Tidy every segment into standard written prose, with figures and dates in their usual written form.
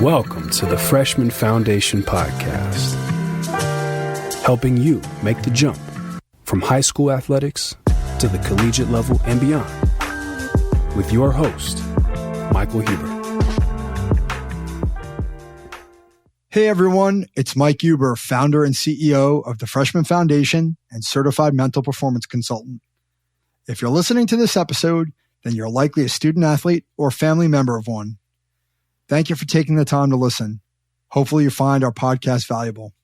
Welcome to the Freshman Foundation Podcast, helping you make the jump from high school athletics to the collegiate level and beyond, with your host, Michael Huber. Hey everyone, it's Mike Huber, founder and CEO of the Freshman Foundation and certified mental performance consultant. If you're listening to this episode, then you're likely a student athlete or family member of one. Thank you for taking the time to listen. Hopefully you find our podcast valuable.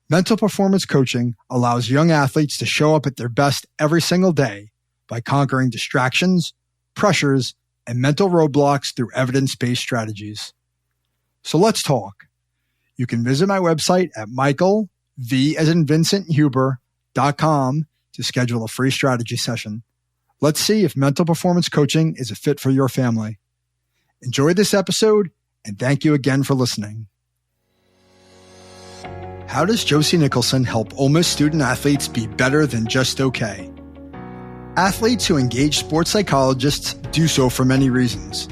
Mental performance coaching allows young athletes to show up at their best every single day by conquering distractions, pressures, and mental roadblocks through evidence-based strategies. So let's talk. You can visit my website at michaelv.com to schedule a free strategy session. Let's see if mental performance coaching is a fit for your family. Enjoy this episode, and thank you again for listening. How does Josie Nicholson help Ole Miss student athletes be better than just okay? Athletes who engage sports psychologists do so for many reasons.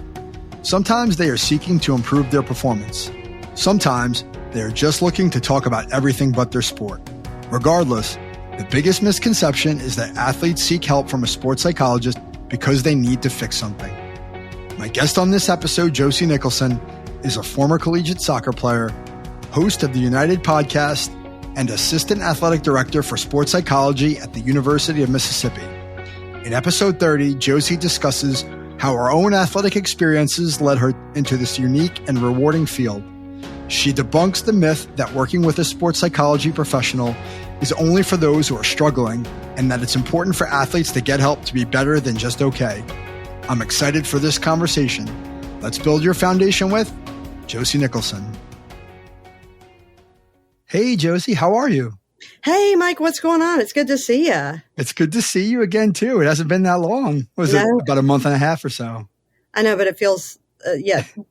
Sometimes they are seeking to improve their performance. Sometimes they are just looking to talk about everything but their sport. Regardless, the biggest misconception is that athletes seek help from a sports psychologist because they need to fix something. My guest on this episode, Josie Nicholson, is a former collegiate soccer player, host of the UNIT3D Podcast, and assistant athletic director for sports psychology at the University of Mississippi. In episode 30, Josie discusses how her own athletic experiences led her into this unique and rewarding field. She debunks the myth that working with a sports psychology professional is only for those who are struggling, and that it's important for athletes to get help to be better than just okay. I'm excited for this conversation. Let's build your foundation with Josie Nicholson. Hey, Josie, how are you? Hey, Mike, what's going on? It's good to see you. It's good to see you again, too. It hasn't been that long. Was it about a month and a half or so? I know, but it feels,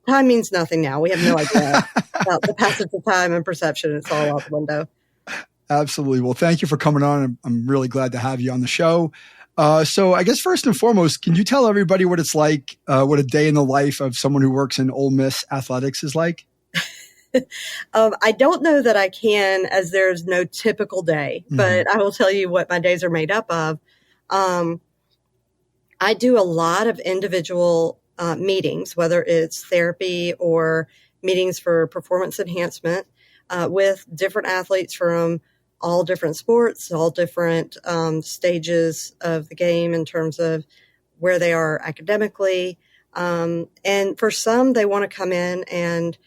time means nothing now. We have no idea about the passage of time and perception. It's all out the window. Absolutely. Well, thank you for coming on. I'm really glad to have you on the show. So I guess first and foremost, can you tell everybody what it's like, what a day in the life of someone who works in Ole Miss athletics is like? I don't know that I can, as there's no typical day, but I will tell you what my days are made up of. I do a lot of individual meetings, whether it's therapy or meetings for performance enhancement with different athletes from all different sports, all different stages of the game in terms of where they are academically. And for some, they want to come in and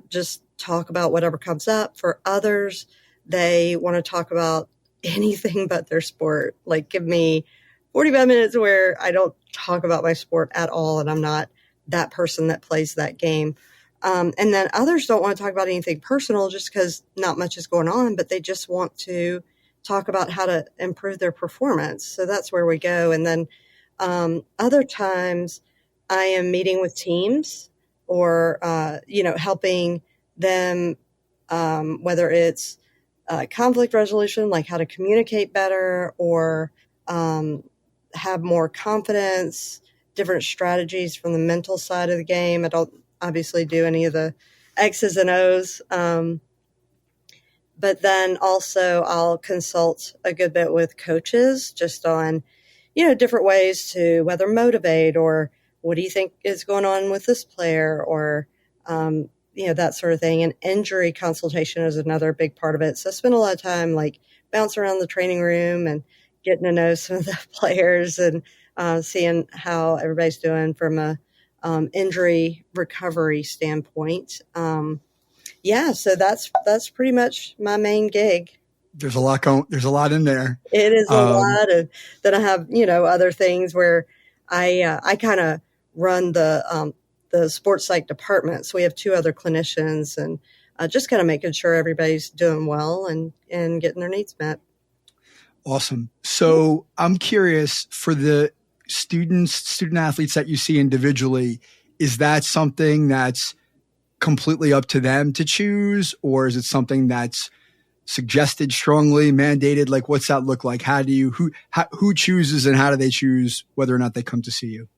just talk about whatever comes up. For others, they want to talk about anything but their sport. Like, give me 45 minutes where I don't talk about my sport at all, and I'm not that person that plays that game. And then others don't want to talk about anything personal just because not much is going on, but they just want to talk about how to improve their performance. So that's where we go. And then other times I am meeting with teams or, helping them, whether it's conflict resolution, like how to communicate better or have more confidence, different strategies from the mental side of the game. I don't obviously do any of the X's and O's. But then also I'll consult a good bit with coaches just on, different ways to whether motivate or what do you think is going on with this player or, that sort of thing. And injury consultation is another big part of it. So I spend a lot of time like bouncing around the training room and getting to know some of the players and seeing how everybody's doing from a injury recovery standpoint. So that's pretty much my main gig. There's a lot in there. It is a lot. And then I have, other things where I kind of run the sports psych department. So we have two other clinicians and just kind of making sure everybody's doing well and getting their needs met. Awesome. So I'm curious, for the student athletes that you see individually, is that something that's completely up to them to choose, or is it something that's suggested strongly, mandated? Like, what's that look like? Who chooses and how do they choose whether or not they come to see you?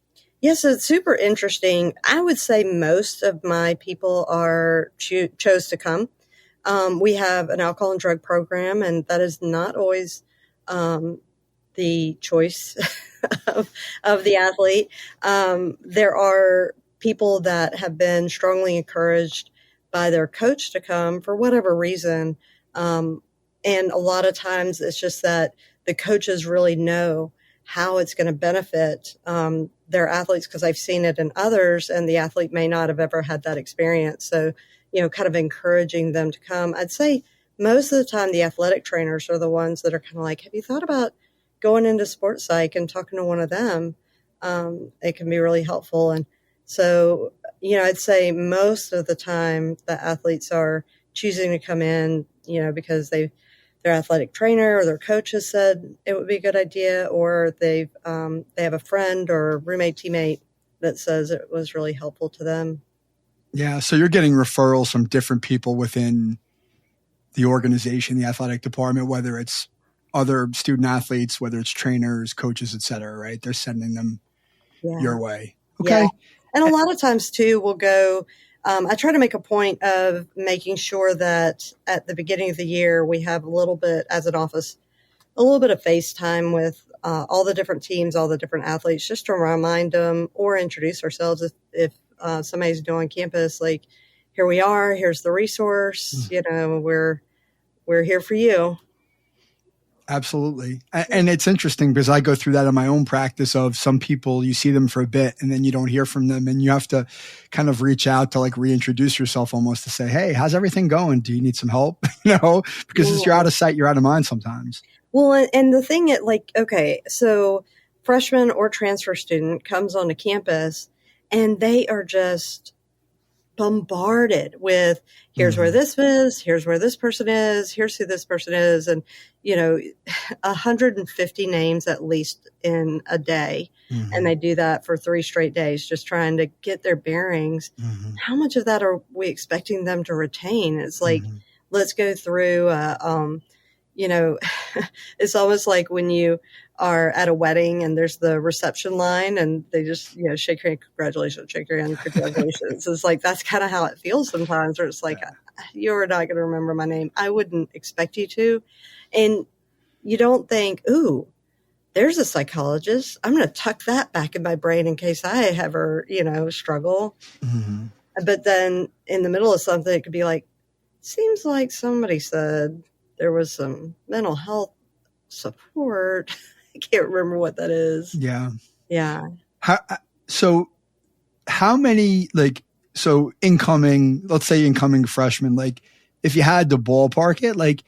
Yes, it's super interesting. I would say most of my people chose to come. We have an alcohol and drug program, and that is not always the choice of the athlete. There are people that have been strongly encouraged by their coach to come for whatever reason. And a lot of times it's just that the coaches really know how it's going to benefit their athletes, because I've seen it in others, and the athlete may not have ever had that experience. So, kind of encouraging them to come. I'd say most of the time the athletic trainers are the ones that are kind of like, have you thought about going into sports psych and talking to one of them? It can be really helpful. And so, I'd say most of the time the athletes are choosing to come in, because their athletic trainer or their coach has said it would be a good idea, or they have a friend or roommate, teammate that says it was really helpful to them. Yeah. So you're getting referrals from different people within the organization, the athletic department, whether it's other student athletes, whether it's trainers, coaches, et cetera, right? They're sending them your way. Okay. Yeah. And a lot of times too, we'll go, I try to make a point of making sure that at the beginning of the year, we have a little bit, as an office, a little bit of FaceTime with all the different teams, all the different athletes, just to remind them or introduce ourselves. If somebody's new on campus, like, here we are, here's the resource, we're here for you. Absolutely. And it's interesting because I go through that in my own practice of some people, you see them for a bit and then you don't hear from them, and you have to kind of reach out to like reintroduce yourself almost to say, hey, how's everything going? Do you need some help? Because you're out of sight, you're out of mind sometimes. Well, and the thing okay, so freshman or transfer student comes onto campus and they are just bombarded with, here's where this is, here's where this person is, here's who this person is. And, 150 names at least in a day. Mm-hmm. And they do that for 3 straight days, just trying to get their bearings. Mm-hmm. How much of that are we expecting them to retain? It's like, let's go through, it's almost like when you are at a wedding and there's the reception line and they just, shake your hand, congratulations, shake your hand, congratulations. It's like, that's kind of how it feels sometimes, where it's like, you're not going to remember my name. I wouldn't expect you to. And you don't think, ooh, there's a psychologist. I'm going to tuck that back in my brain in case I ever, struggle. Mm-hmm. But then in the middle of something, it could be like, seems like somebody said there was some mental health support. I can't remember what that is. Yeah. Yeah. How many, incoming freshmen, if you had to ballpark it,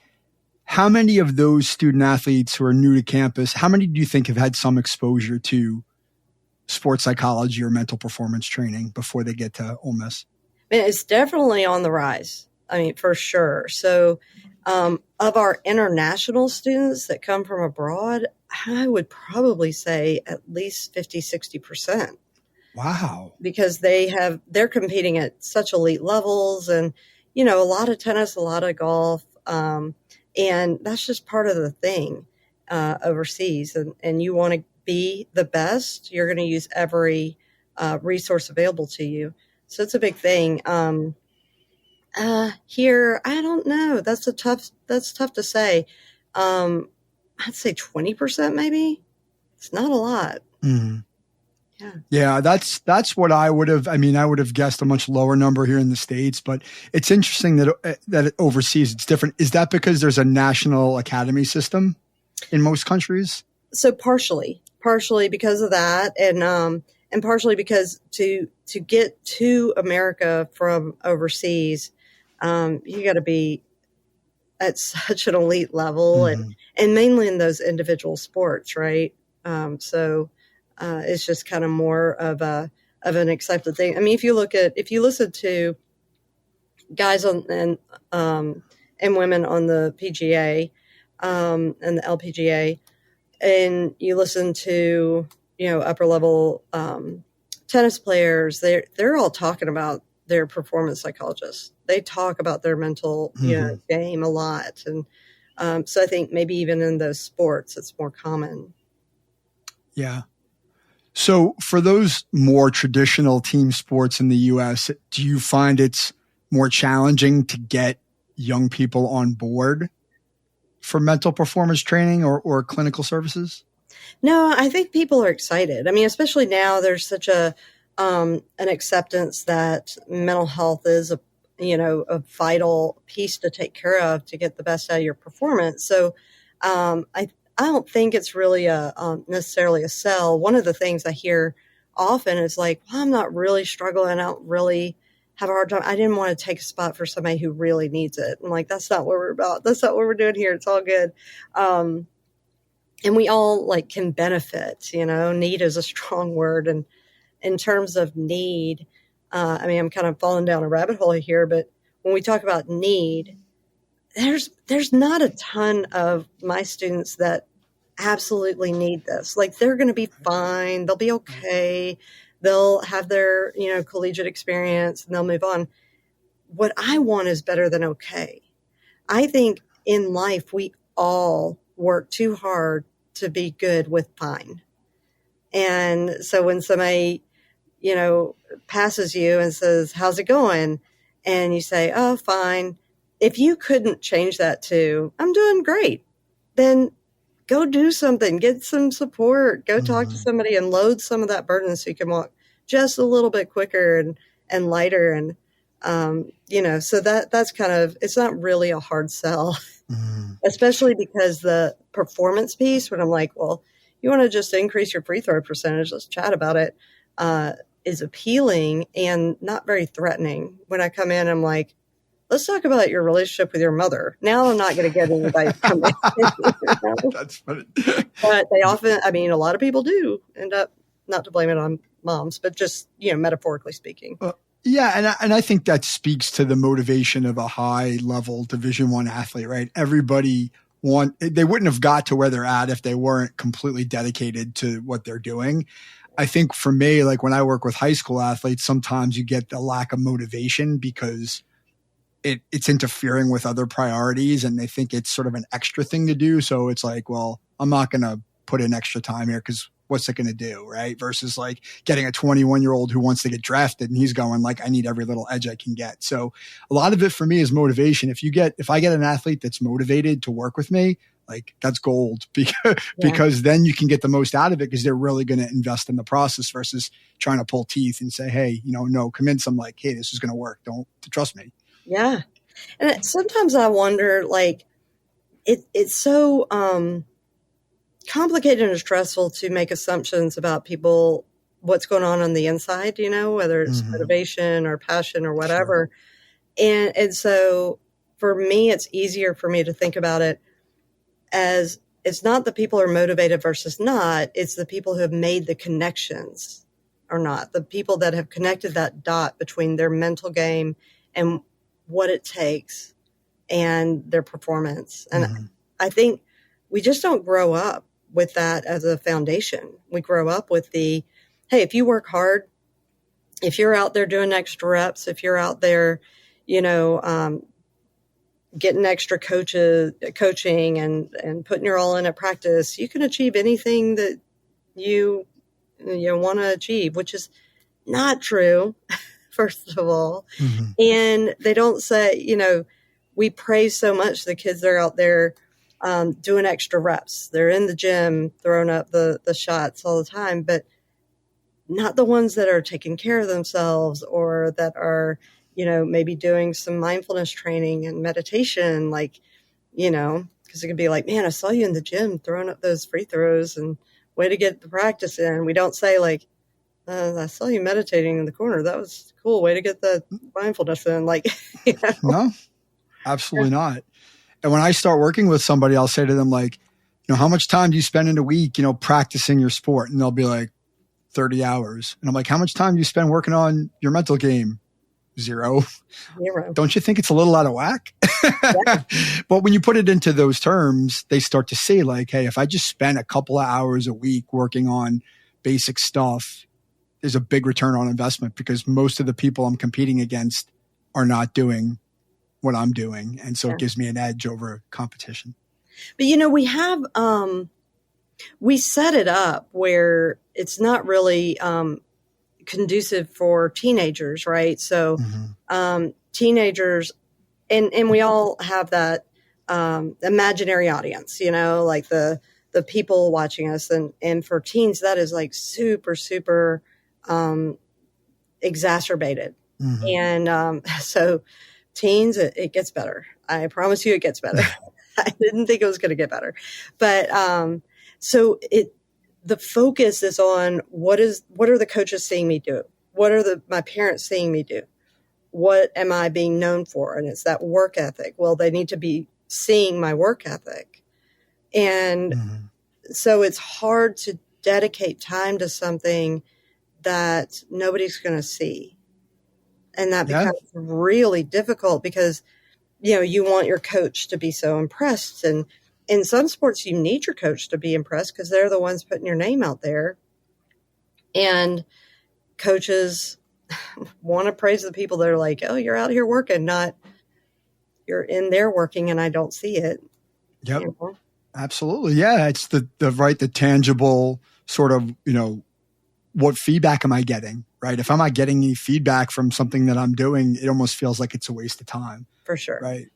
how many of those student athletes who are new to campus, how many do you think have had some exposure to sports psychology or mental performance training before they get to Ole Miss? It's definitely on the rise. I mean, for sure. So, of our international students that come from abroad, I would probably say at least 50, 60%. Wow. Because they're competing at such elite levels, and, a lot of tennis, a lot of golf. And that's just part of the thing, overseas. And you want to be the best, you're going to use every, resource available to you. So it's a big thing. Here, I don't know. That's tough to say. I'd say 20% maybe. It's not a lot. Mm-hmm. Yeah, that's what I would have. I would have guessed a much lower number here in the States, but it's interesting that overseas it's different. Is that because there's a national academy system in most countries? So partially because of that, and partially because to get to America from overseas, you got to be at such an elite level, and mainly in those individual sports, right? It's just kind of more of an accepted thing. I mean, if you listen to guys and women on the PGA, and the LPGA, and you listen to, upper level, tennis players, they're all talking about their performance psychologists. They talk about their mental, game a lot. And, so I think maybe even in those sports, it's more common. Yeah. So for those more traditional team sports in the U.S., do you find it's more challenging to get young people on board for mental performance training or clinical services? No, I think people are excited. I mean, especially now there's such an acceptance that mental health is a vital piece to take care of to get the best out of your performance. So I don't think it's really necessarily a sell. One of the things I hear often is like, well, I'm not really struggling. I don't really have a hard time. I didn't want to take a spot for somebody who really needs it. I'm like, that's not what we're about. That's not what we're doing here. It's all good. And we all can benefit, need is a strong word. And in terms of need, I'm kind of falling down a rabbit hole here, but when we talk about need, there's not a ton of my students that absolutely need this. They're going to be fine. They'll be okay. They'll have their, collegiate experience and they'll move on. What I want is better than okay. I think in life, we all work too hard to be good with fine. And so when somebody, passes you and says, how's it going? And you say, oh, fine. If you couldn't change that to, I'm doing great, then go do something, get some support, go talk to somebody and load some of that burden so you can walk just a little bit quicker and lighter. And, so that's kind of, it's not really a hard sell, especially because the performance piece, when I'm like, well, you want to just increase your free throw percentage, let's chat about it, is appealing and not very threatening. When I come in, I'm like, let's talk about your relationship with your mother. Now I'm not going to get anybody to come in. That's funny. But they often, a lot of people do end up, not to blame it on moms, but just, metaphorically speaking. Yeah. And I think that speaks to the motivation of a high level Division I athlete, right? Everybody they wouldn't have got to where they're at if they weren't completely dedicated to what they're doing. I think for me, when I work with high school athletes, sometimes you get the lack of motivation because it's interfering with other priorities and they think it's sort of an extra thing to do. So it's like, well, I'm not going to put in extra time here because what's it going to do? Right. Versus getting a 21-year-old who wants to get drafted and he's going I need every little edge I can get. So a lot of it for me is motivation. If I get an athlete that's motivated to work with me, that's gold because then you can get the most out of it because they're really going to invest in the process versus trying to pull teeth and say, hey, no, convince them hey, this is going to work. Don't trust me. Yeah. And sometimes I wonder, it's so complicated and stressful to make assumptions about people, what's going on the inside, whether it's motivation or passion or whatever. Sure. And so for me, it's easier for me to think about it as it's not the people are motivated versus not, it's the people who have made the connections or not, the people that have connected that dot between their mental game and what it takes and their performance. And I think we just don't grow up with that as a foundation. We grow up with hey, if you work hard, if you're out there doing extra reps, if you're out there, getting extra coaching and putting your all in at practice, you can achieve anything that you want to achieve, which is not true, first of all. And they don't say, we praise so much the kids that are out there doing extra reps. They're in the gym, throwing up the shots all the time, but not the ones that are taking care of themselves or that are, maybe doing some mindfulness training and meditation, because it could be man, I saw you in the gym throwing up those free throws and way to get the practice in. We don't say I saw you meditating in the corner. That was cool. Way to get the mindfulness in. No, absolutely not. And when I start working with somebody, I'll say to them how much time do you spend in a week, practicing your sport? And they'll be 30 hours. And I'm how much time do you spend working on your mental game? Zero. Don't you think it's a little out of whack? Yeah. But when you put it into those terms, they start to say hey, if I just spend a couple of hours a week working on basic stuff, there's a big return on investment because most of the people I'm competing against are not doing what I'm doing. And so it gives me an edge over competition. But, we have We set it up where it's not really conducive for teenagers, right? So teenagers, and we all have that imaginary audience, like the people watching us. And for teens, that is like super, super exacerbated. And so teens, it gets better. I promise you it gets better. I didn't think it was going to get better. But so the focus is on what are the coaches seeing me do? What are my parents seeing me do? What am I being known for? And it's that work ethic. Well, they need to be seeing my work ethic. And so it's hard to dedicate time to something that nobody's going to see. And that becomes really difficult because, you want your coach to be so impressed. And in some sports, you need your coach to be impressed because they're the ones putting your name out there. And coaches want to praise the people that are like, oh, you're out here working, not you're in there working and I don't see it. Yep. Absolutely. Yeah. It's the tangible sort of, what feedback am I getting, right? If I'm not getting any feedback from something that I'm doing, it almost feels like it's a waste of time. For sure. Right.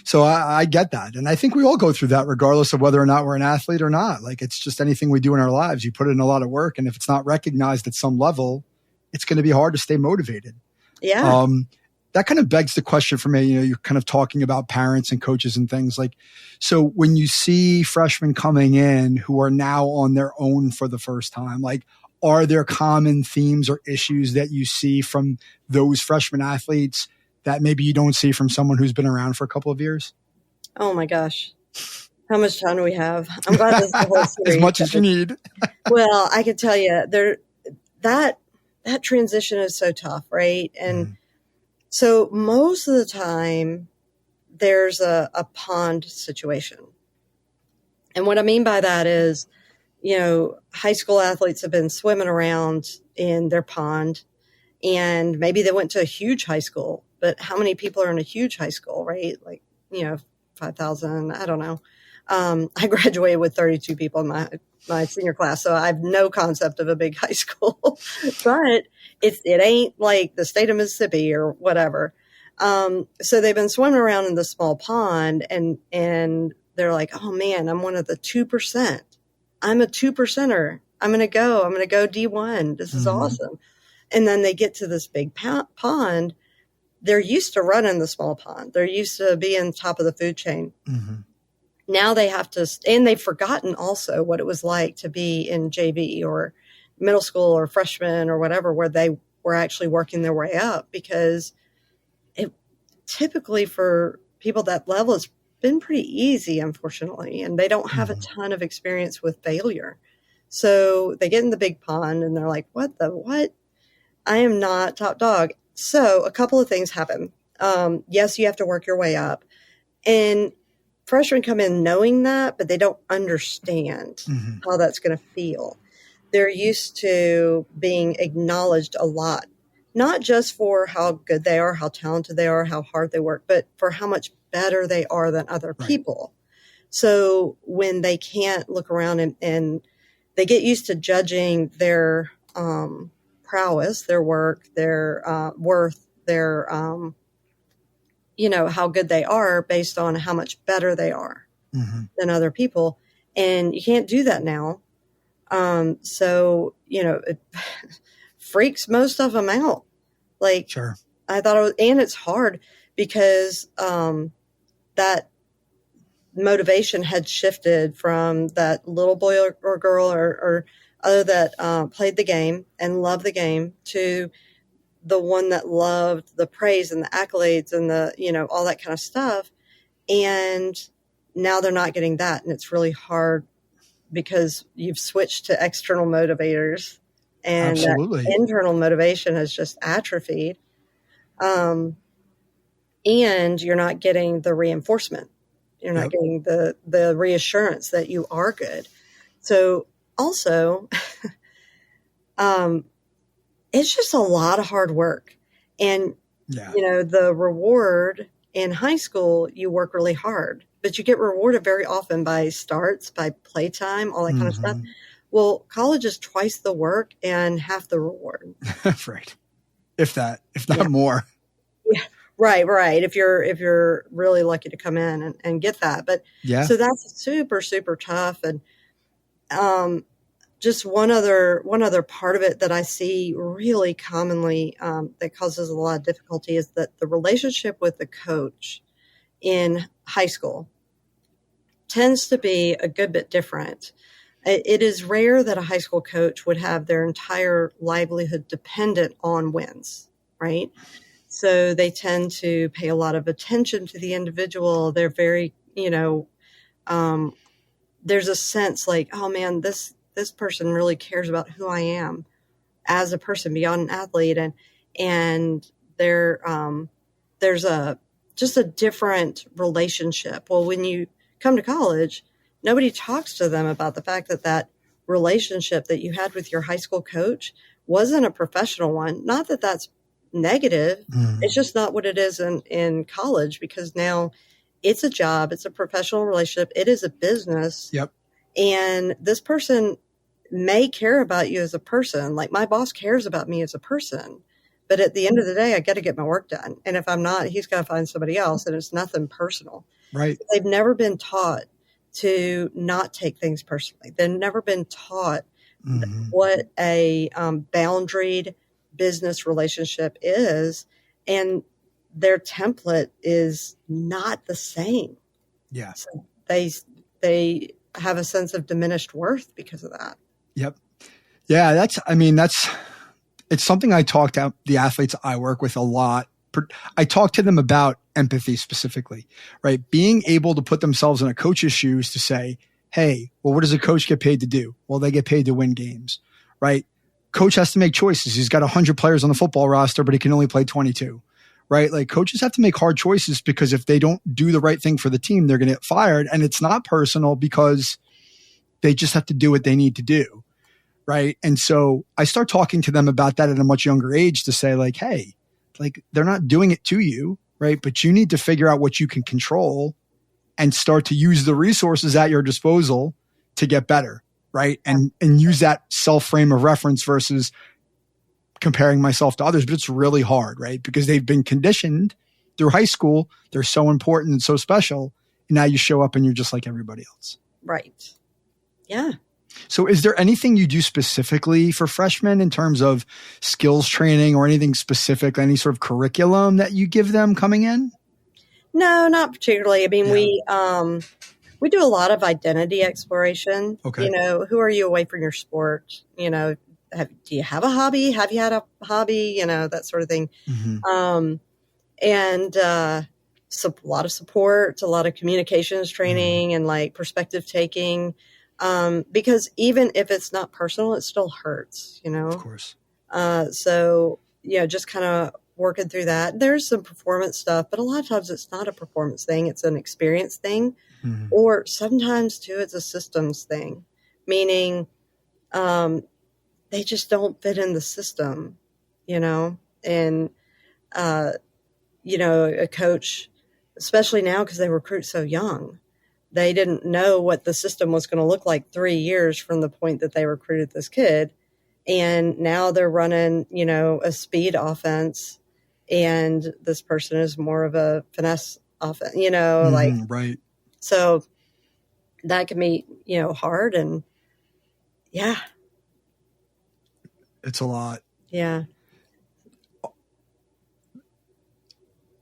So I get that. And I think we all go through that regardless of whether or not we're an athlete or not. Like it's just anything we do in our lives. You put in a lot of work. And if it's not recognized at some level, it's going to be hard to stay motivated. Yeah. That kind of begs the question for me, you're kind of talking about parents and coaches and things like, so when you see freshmen coming in who are now on their own for the first time, like, are there common themes or issues that you see from those freshman athletes that maybe you don't see from someone who's been around for a couple of years? Oh my gosh. How much time do we have? I'm glad this is the whole series. As much as you need. Well, I can tell you that transition is so tough, right? And so most of the time there's a pond situation. And what I mean by that is, high school athletes have been swimming around in their pond and maybe they went to a huge high school, but how many people are in a huge high school, right? Like, 5,000, I don't know. I graduated with 32 people in my senior class, so I have no concept of a big high school, but it ain't like the state of Mississippi or whatever. So they've been swimming around in the small pond and they're like, oh man, I'm one of the 2%. I'm a 2%er. I'm going to go D1. This is awesome. And then they get to this big pond. They're used to running the small pond. They're used to being top of the food chain. Now they have to, and they've forgotten also what it was like to be in JV or middle school or freshman or whatever, where they were actually working their way up, because it typically for people that level, it's been pretty easy, unfortunately, and they don't have a ton of experience with failure. So they get in the big pond and they're like, what? I am not top dog. So a couple of things happen. Yes, you have to work your way up. And freshmen come in knowing that, but they don't understand how that's going to feel. They're used to being acknowledged a lot, not just for how good they are, how talented they are, how hard they work, but for how much better they are than other people. So when they can't look around and they get used to judging their prowess, their work, their worth, their, how good they are based on how much better they are than other people. And you can't do that now. So, it freaks most of them out. Like, sure. I thought it was, and it's hard because that motivation had shifted from that little boy or girl or other that played the game and loved the game to the one that loved the praise and the accolades and the, all that kind of stuff. And now they're not getting that. And it's really hard because you've switched to external motivators and that internal motivation has just atrophied. And you're not getting the reinforcement. You're not getting the reassurance that you are good. So also, it's just a lot of hard work. And, the reward in high school, you work really hard. but you get rewarded very often by starts, by playtime, all that kind of stuff. Well, college is twice the work and half the reward. Right. If not more. Yeah. Right. If you're really lucky to come in and get that. But so that's super, super tough. And just one other part of it that I see really commonly that causes a lot of difficulty is that the relationship with the coach in high school tends to be a good bit different. It is rare that a high school coach would have their entire livelihood dependent on wins, right? So they tend to pay a lot of attention to the individual. They're very, there's a sense like, oh man, this person really cares about who I am as a person beyond an athlete. And there's just a different relationship. Well, when you come to college, nobody talks to them about the fact that relationship that you had with your high school coach wasn't a professional one. Not that that's negative. It's just not what it is in college, because now it's a job. It's a professional relationship. It is a business. Yep. And this person may care about you as a person. Like my boss cares about me as a person. But at the end of the day, I got to get my work done. And if I'm not, he's got to find somebody else. And it's nothing personal. Right. They've never been taught to not take things personally. They've never been taught what a boundaried business relationship is. And their template is not the same. Yeah. So they have a sense of diminished worth because of that. Yep. Yeah. It's something I talk to the athletes I work with a lot. I talk to them about empathy specifically, right? Being able to put themselves in a coach's shoes to say, hey, well, what does a coach get paid to do? Well, they get paid to win games, right? Coach has to make choices. He's got 100 players on the football roster, but he can only play 22, right? Like coaches have to make hard choices, because if they don't do the right thing for the team, they're going to get fired. And it's not personal, because they just have to do what they need to do, right? And so I start talking to them about that at a much younger age to say like, hey, like they're not doing it to you, right? But you need to figure out what you can control and start to use the resources at your disposal to get better, right? And use that self frame of reference versus comparing myself to others. But it's really hard, right? Because they've been conditioned through high school. They're so important and so special. And now you show up and you're just like everybody else. Right. Yeah. So is there anything you do specifically for freshmen in terms of skills training or anything specific, any sort of curriculum that you give them coming in? No, not particularly. I mean, we do a lot of identity exploration. Okay. Who are you away from your sport? Do you have a hobby? Have you had a hobby? That sort of thing. And a lot of support, a lot of communications training and like perspective taking. Because even if it's not personal, it still hurts, Of course. So, just kind of working through that. There's some performance stuff, but a lot of times it's not a performance thing. It's an experience thing. Or sometimes too, it's a systems thing, meaning, they just don't fit in the system, and, a coach, especially now, because they recruit so young, they didn't know what the system was going to look like 3 years from the point that they recruited this kid. And now they're running, a speed offense, and this person is more of a finesse offense, right. So that can be, hard. And yeah. It's a lot. Yeah.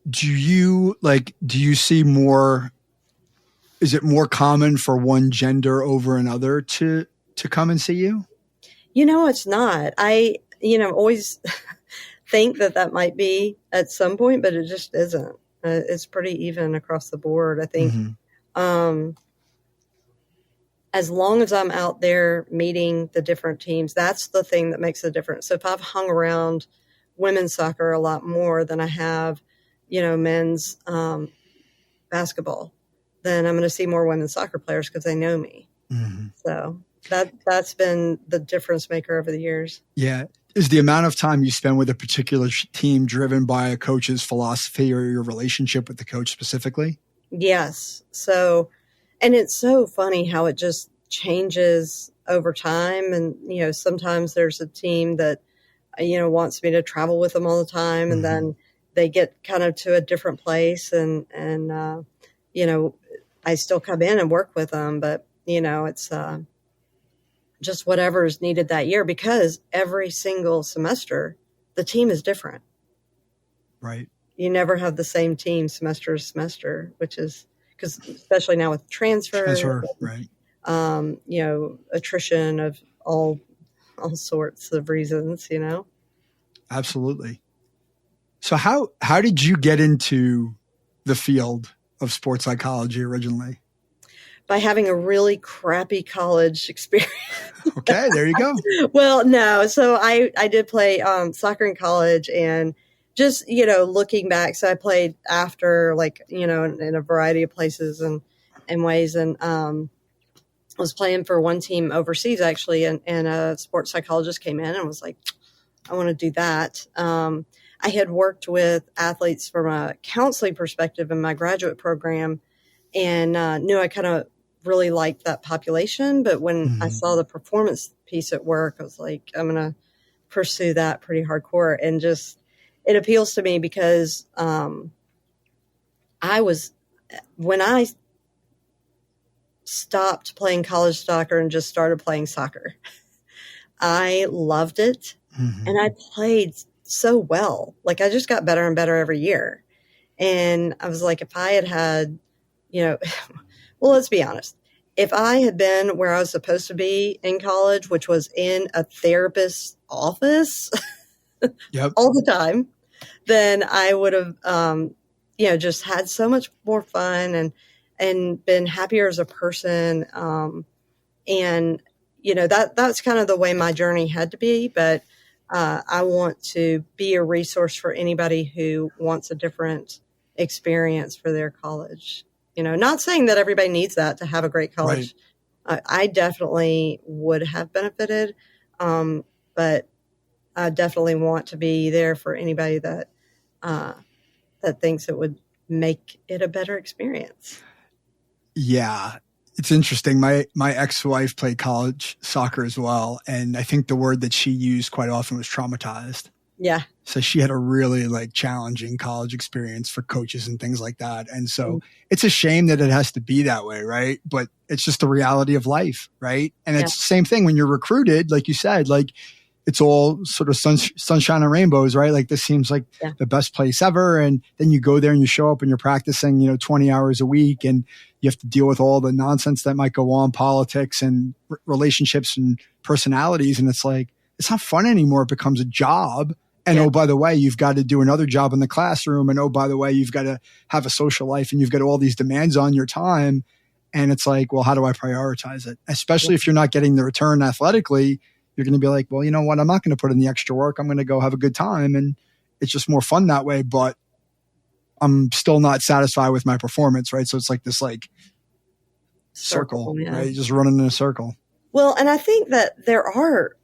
Do you see more? Is it more common for one gender over another to come and see you? It's not. I, always think that might be at some point, but it just isn't. It's pretty even across the board, I think. As long as I'm out there meeting the different teams, that's the thing that makes a difference. So if I've hung around women's soccer a lot more than I have, men's basketball, then I'm going to see more women's soccer players because they know me. So that's been the difference maker over the years. Yeah. Is the amount of time you spend with a particular team driven by a coach's philosophy or your relationship with the coach specifically? Yes. So, and it's so funny how it just changes over time. And, sometimes there's a team that, wants me to travel with them all the time. And then they get kind of to a different place and I still come in and work with them, but, it's just whatever is needed that year because every single semester, the team is different. Right. You never have the same team semester to semester, which is because especially now with transfer, right. Attrition of all sorts of reasons, Absolutely. So how did you get into the field of sports psychology originally? By having a really crappy college experience. Okay, there you go. Well, no. So I did play soccer in college and just, looking back. So I played after in a variety of places and ways. And I was playing for one team overseas actually. And a sports psychologist came in and was like, I want to do that. I had worked with athletes from a counseling perspective in my graduate program and knew I kind of really liked that population. But when I saw the performance piece at work, I was like, I'm going to pursue that pretty hardcore. And just, it appeals to me because when I stopped playing college soccer and just started playing soccer, I loved it. And I played so well. Like I just got better and better every year. And I was like, if I had, well, let's be honest. If I had been where I was supposed to be in college, which was in a therapist's office all the time, then I would have, just had so much more fun and been happier as a person. And, that's kind of the way my journey had to be. But I want to be a resource for anybody who wants a different experience for their college. Not saying that everybody needs that to have a great college. Right. I definitely would have benefited, but I definitely want to be there for anybody that thinks it would make it a better experience. Yeah, it's interesting. My ex-wife played college soccer as well, and I think the word that she used quite often was traumatized. Yeah. So she had a really challenging college experience for coaches and things like that. And so it's a shame that it has to be that way, right? But it's just the reality of life, right? And it's the same thing when you're recruited, like you said, it's all sort of sunshine and rainbows, right? This seems like the best place ever. And then you go there and you show up and you're practicing, 20 hours a week and you have to deal with all the nonsense that might go on, politics and relationships and personalities. And it's it's not fun anymore. It becomes a job. And oh, by the way, you've got to do another job in the classroom. And oh, by the way, you've got to have a social life and you've got all these demands on your time. And it's well, how do I prioritize it? Especially if you're not getting the return athletically, you're going to be like, well, you know what? I'm not going to put in the extra work. I'm going to go have a good time. And it's just more fun that way. But I'm still not satisfied with my performance, right? So it's this circle, right? Just running in a circle. Well, and I think that there are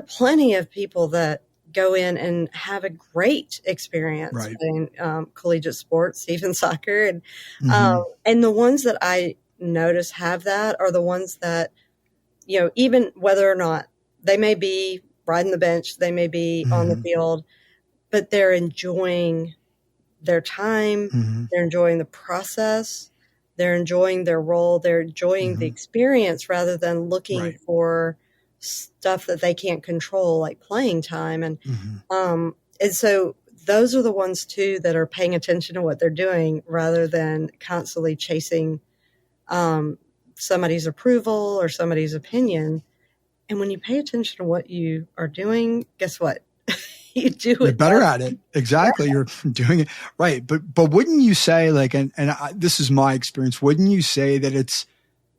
plenty of people that go in and have a great experience playing collegiate sports, even soccer. And the ones that I notice have that are the ones that, even whether or not they may be riding the bench, they may be on the field, but they're enjoying their time. They're enjoying the process. They're enjoying their role. They're enjoying the experience rather than looking for stuff that they can't control, like playing time. And so those are the ones too that are paying attention to what they're doing rather than constantly chasing somebody's approval or somebody's opinion. And when you pay attention to what you are doing, guess what? You do it. You're better at it. Exactly. You're doing it right. But wouldn't you say this is my experience, wouldn't you say that it's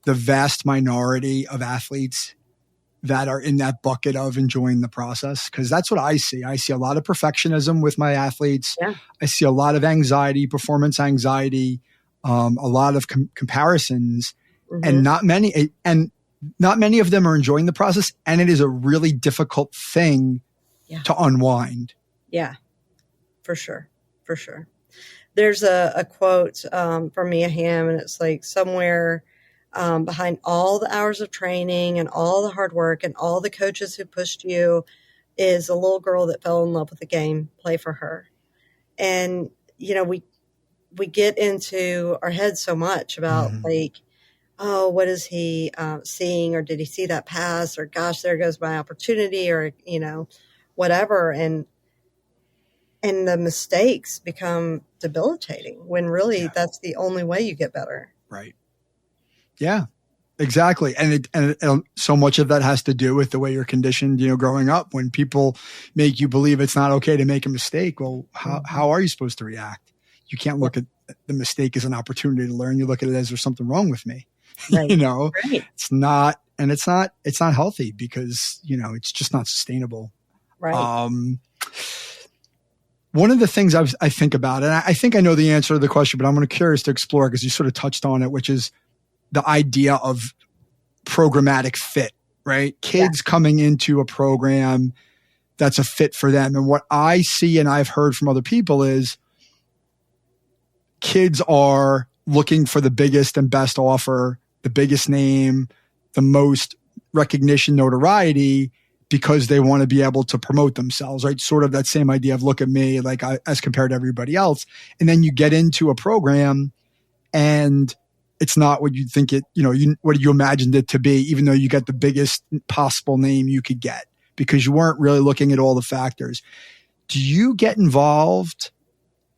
the vast minority of athletes that are in that bucket of enjoying the process? Because that's what I see. I see a lot of perfectionism with my athletes. Yeah. I see a lot of anxiety, performance anxiety, a lot of comparisons, and not many of them are enjoying the process. And it is a really difficult thing to unwind. Yeah, for sure. For sure. There's a quote from Mia Hamm, and it's like, somewhere behind all the hours of training and all the hard work and all the coaches who pushed you is a little girl that fell in love with the game. Play for her. And, we get into our heads so much about like, oh, what is he seeing? Or did he see that pass? Or gosh, there goes my opportunity, or, whatever. And the mistakes become debilitating when really that's the only way you get better. Right. Yeah, exactly. And so much of that has to do with the way you're conditioned, growing up. When people make you believe it's not okay to make a mistake, well, how are you supposed to react? You can't look at the mistake as an opportunity to learn. You look at it as there's something wrong with me. Right. Right. It's not healthy because, it's just not sustainable. Right. One of the things I think about, and I think I know the answer to the question, but I'm curious to explore because you sort of touched on it, which is the idea of programmatic fit, right? Kids coming into a program that's a fit for them. And what I see and I've heard from other people is kids are looking for the biggest and best offer, the biggest name, the most recognition, notoriety, because they want to be able to promote themselves, right? Sort of that same idea of look at me, like as compared to everybody else. And then you get into a program and it's not what you think what you imagined it to be, even though you get the biggest possible name you could get because you weren't really looking at all the factors. Do you get involved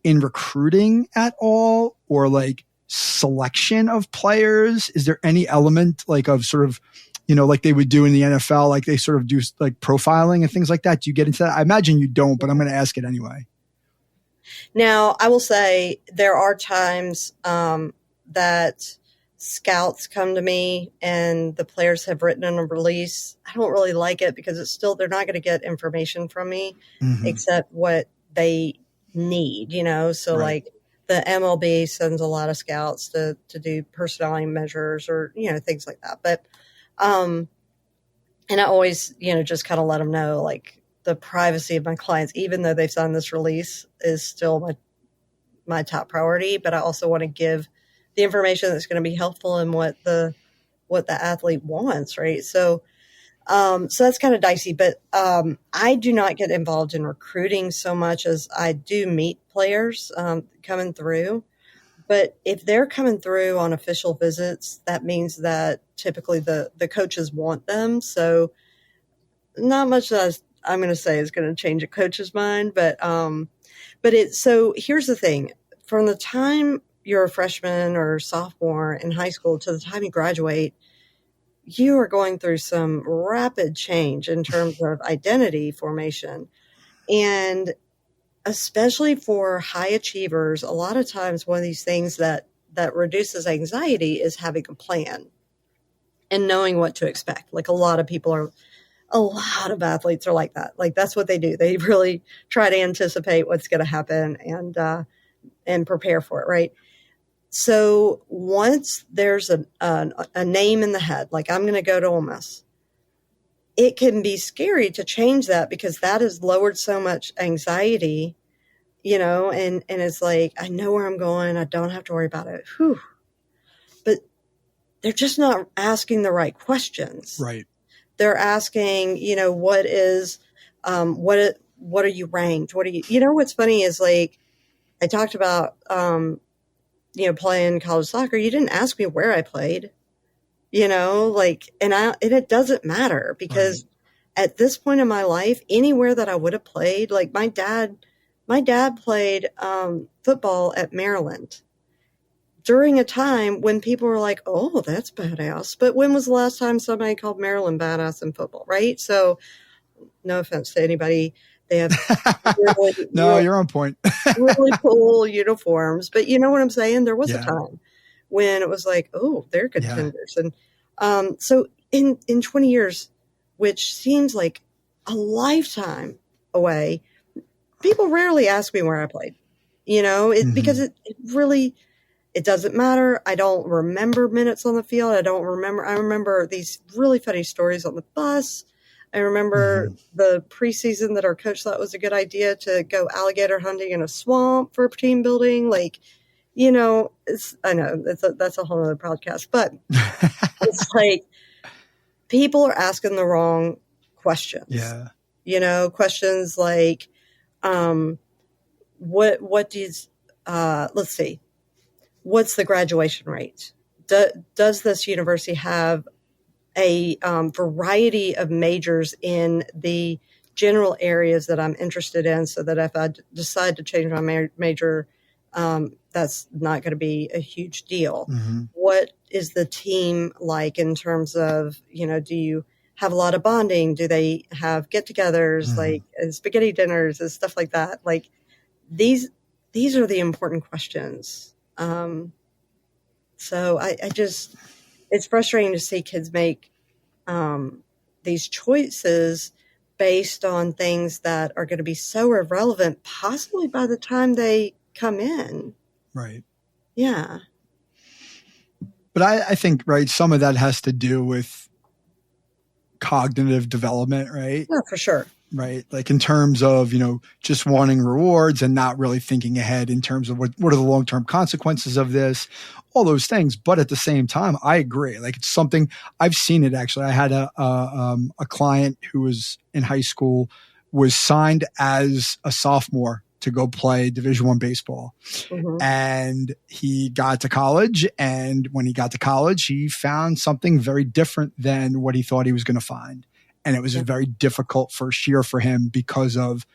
in recruiting at all, or like selection of players? Is there any element like of sort of, like they would do in the NFL, like they sort of do like profiling and things like that? Do you get into that? I imagine you don't, but I'm going to ask it anyway. Now, I will say there are times that scouts come to me and the players have written in a release. I don't really like it because they're not going to get information from me except what they need, So right. Like the MLB sends a lot of scouts to do personality measures or, things like that. But, and I always, just kind of let them know, like the privacy of my clients, even though they've signed this release, is still my top priority. But I also want to give the information that's going to be helpful in what the athlete wants. Right. So that's kind of dicey, but I do not get involved in recruiting so much as I do meet players coming through. But if they're coming through on official visits, that means that typically the coaches want them. So not much that I'm going to say is going to change a coach's mind. But so here's the thing. From the time you're a freshman or sophomore in high school to the time you graduate, you are going through some rapid change in terms of identity formation. And especially for high achievers, a lot of times one of these things that reduces anxiety is having a plan and knowing what to expect. Like a lot of athletes are like that. Like that's what they do. They really try to anticipate what's going to happen and prepare for it, right? So once there's a name in the head, like I'm going to go to Ole Miss, it can be scary to change that because that has lowered so much anxiety, and it's like, I know where I'm going. I don't have to worry about it. Whew. But they're just not asking the right questions. Right. They're asking, what is, what are you ranked? What are you, what's funny is like, I talked about, playing college soccer. You didn't ask me where I played, and it doesn't matter because at this point in my life, anywhere that I would have played, like my dad played football at Maryland during a time when people were like, oh, that's badass. But when was the last time somebody called Maryland badass in football? Right. So no offense to anybody. They have you're on point. really cool uniforms. But you know what I'm saying? There was a time when it was like, oh, they're contenders. Yeah. And so in 20 years, which seems like a lifetime away, people rarely ask me where I played, because it really, it doesn't matter. I don't remember minutes on the field. I remember these really funny stories on the bus. I remember the preseason that our coach thought was a good idea to go alligator hunting in a swamp for team building. Like, I know that's a whole other podcast, but it's like people are asking the wrong questions. Yeah. Questions like, what does, let's see, what's the graduation rate? Does this university have a variety of majors in the general areas that I'm interested in, so that if I decide to change my major, that's not going to be a huge deal. What is the team like in terms of, do you have a lot of bonding? Do they have get-togethers, like spaghetti dinners and stuff like that? Like these are the important questions. So I just, it's frustrating to see kids make these choices based on things that are going to be so irrelevant, possibly by the time they come in. Right. Yeah. But I think, right, some of that has to do with cognitive development, right? Yeah, for sure. Right. Like in terms of, just wanting rewards and not really thinking ahead in terms of what are the long-term consequences of this, all those things. But at the same time, I agree. Like it's something I've seen it actually. I had a client who was in high school, was signed as a sophomore to go play Division I baseball. And he got to college. And when he got to college, he found something very different than what he thought he was going to find. And it was a very difficult first year for him because of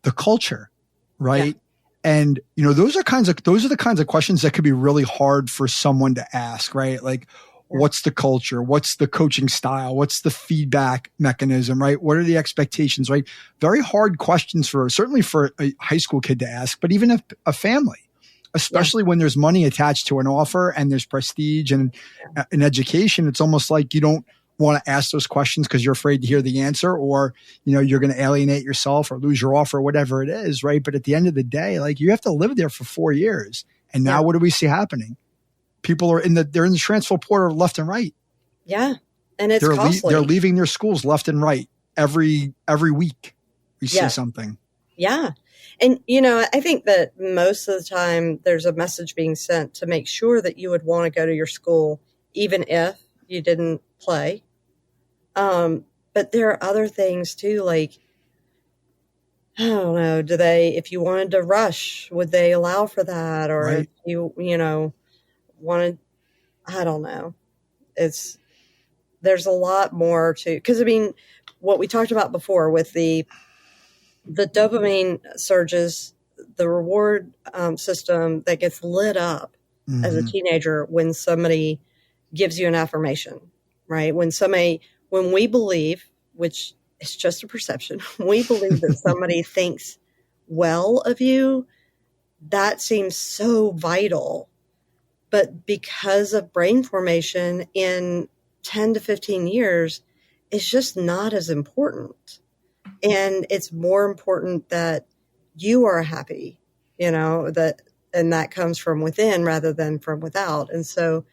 the culture, right? Yeah. And those are the kinds of questions that could be really hard for someone to ask, right? Like, what's the culture? What's the coaching style? What's the feedback mechanism, right? What are the expectations, right? Very hard questions certainly for a high school kid to ask, but even a family, especially when there's money attached to an offer and there's prestige and an education. It's almost like you don't want to ask those questions because you're afraid to hear the answer, or you're going to alienate yourself or lose your offer, whatever it is, right? But at the end of the day, like you have to live there for 4 years, and now what do we see happening? People are they're in the transfer portal left and right. Yeah, and it's costly. They're leaving their schools left and right every week. We see something. Yeah, and I think that most of the time there's a message being sent to make sure that you would want to go to your school, even if you didn't play. But there are other things too, like, I don't know, if you wanted to rush, would they allow for that? Or if you wanted, I don't know. There's a lot more to, because what we talked about before with the dopamine surges, the reward system that gets lit up as a teenager when somebody gives you an affirmation, right? When we believe, which is just a perception, we believe that somebody thinks well of you, that seems so vital. But because of brain formation in 10 to 15 years, it's just not as important. And it's more important that you are happy, and that comes from within rather than from without. And so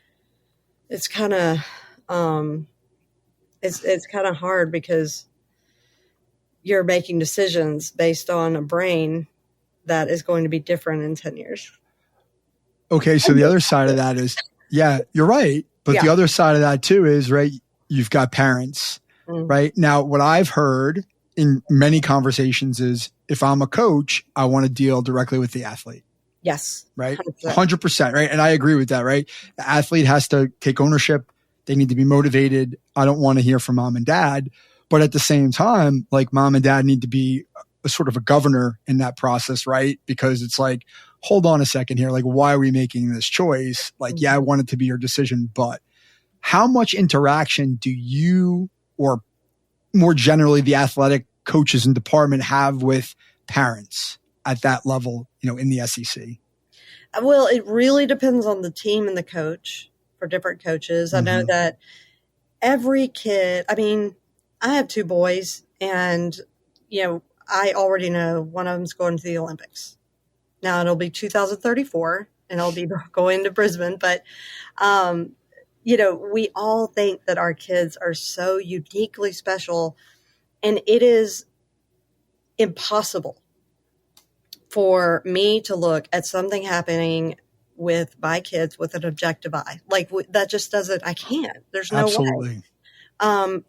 it's kind of, it's kind of hard because you're making decisions based on a brain that is going to be different in 10 years. Okay. So the other side of that is, you're right. But the other side of that too is, right, you've got parents, right? Now, what I've heard in many conversations is if I'm a coach, I want to deal directly with the athlete. Yes. Right. 100%. Right. And I agree with that. Right. The athlete has to take ownership. They need to be motivated. I don't want to hear from mom and dad, but at the same time, like mom and dad need to be a sort of a governor in that process. Right. Because it's like, hold on a second here. Like, why are we making this choice? Like, I want it to be your decision, but how much interaction do you, or more generally, the athletic coaches and department have with parents at that level, in the SEC? Well, it really depends on the team and the coach for different coaches. I know that every kid, I have 2 boys and, I already know one of them's going to the Olympics. Now it'll be 2034 and I'll be going to Brisbane, but, we all think that our kids are so uniquely special, and it is impossible for me to look at something happening with my kids with an objective eye. Like that just doesn't, I can't, there's no Absolutely. way.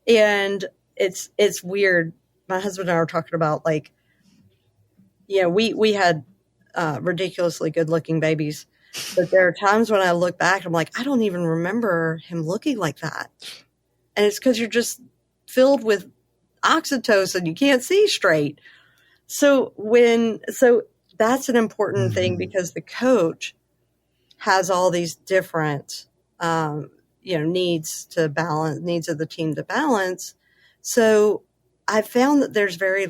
And it's weird. My husband and I were talking about we had ridiculously good looking babies, but there are times when I look back, I'm like, I don't even remember him looking like that. And it's because you're just filled with oxytocin. You can't see straight. So that's an important thing, because the coach has all these different, needs of the team to balance. So I found that there's very,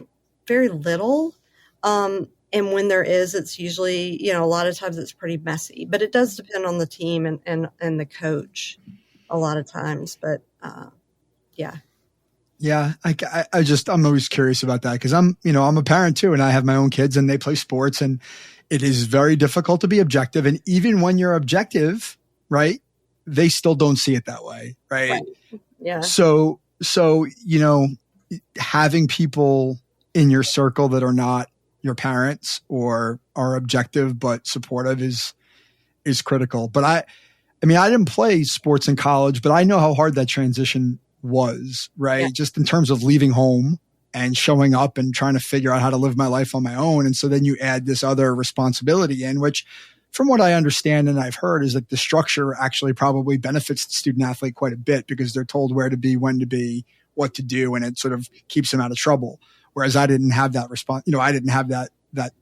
very little. And when there is, it's usually, a lot of times it's pretty messy, but it does depend on the team and the coach a lot of times. But, yeah. Yeah. I'm always curious about that, because I'm a parent too, and I have my own kids and they play sports, and it is very difficult to be objective. And even when you're objective, right, they still don't see it that way. Right. Yeah. So, having people in your circle that are not your parents or are objective but supportive is critical. But I didn't play sports in college, but I know how hard that transition was, right? Yeah. Just in terms of leaving home and showing up and trying to figure out how to live my life on my own. And so then you add this other responsibility in, which from what I understand and I've heard is that the structure actually probably benefits the student athlete quite a bit, because they're told where to be, when to be, what to do, and it sort of keeps them out of trouble. Whereas I didn't have that I didn't have that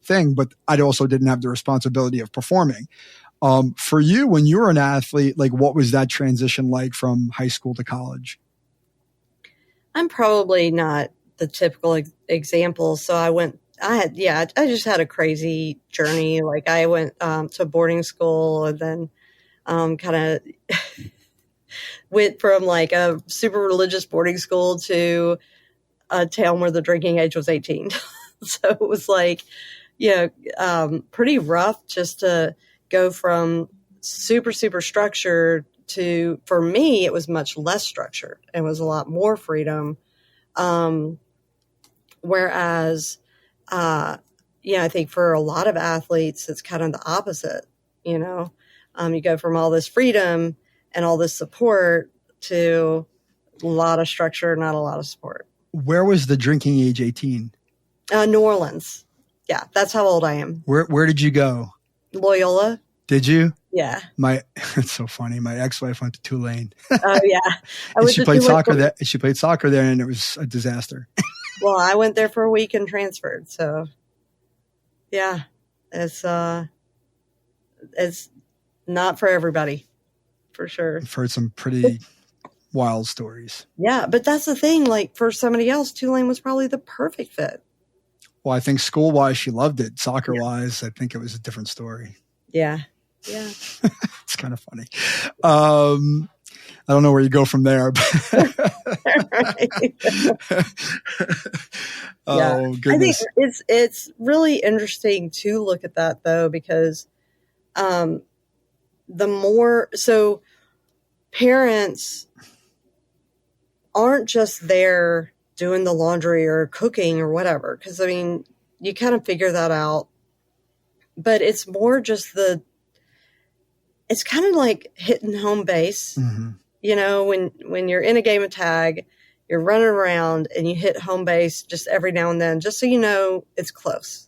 thing, but I also didn't have the responsibility of performing. For you, when you were an athlete, what was that transition like from high school to college? I'm probably not the typical example. So I just had a crazy journey. Like I went to boarding school, and then kind of went from a super religious boarding school to a town where the drinking age was 18. So it was pretty rough just to go from super, super structured to, for me, it was much less structured and was a lot more freedom. Whereas, I think for a lot of athletes, it's kind of the opposite. You go from all this freedom and all this support to a lot of structure, not a lot of support. Where was the drinking age 18? New Orleans. Yeah, that's how old I am. Where did you go? Loyola. Did you? Yeah. It's so funny. My ex-wife went to Tulane. Oh yeah. She played soccer there. She played soccer there, and it was a disaster. Well, I went there for a week and transferred. So yeah, it's not for everybody, for sure. I've heard some pretty wild stories. Yeah. But that's the thing. For somebody else, Tulane was probably the perfect fit. Well, I think school-wise, she loved it. Soccer-wise, I think it was a different story. Yeah. Yeah. It's kind of funny. I don't know where you go from there. But oh, goodness. I think it's really interesting to look at that, though, because so parents aren't just there doing the laundry or cooking or whatever. Because, you kind of figure that out. But it's more just it's kind of like hitting home base. Mm-hmm. When you're in a game of tag, you're running around and you hit home base just every now and then, just so you know it's close.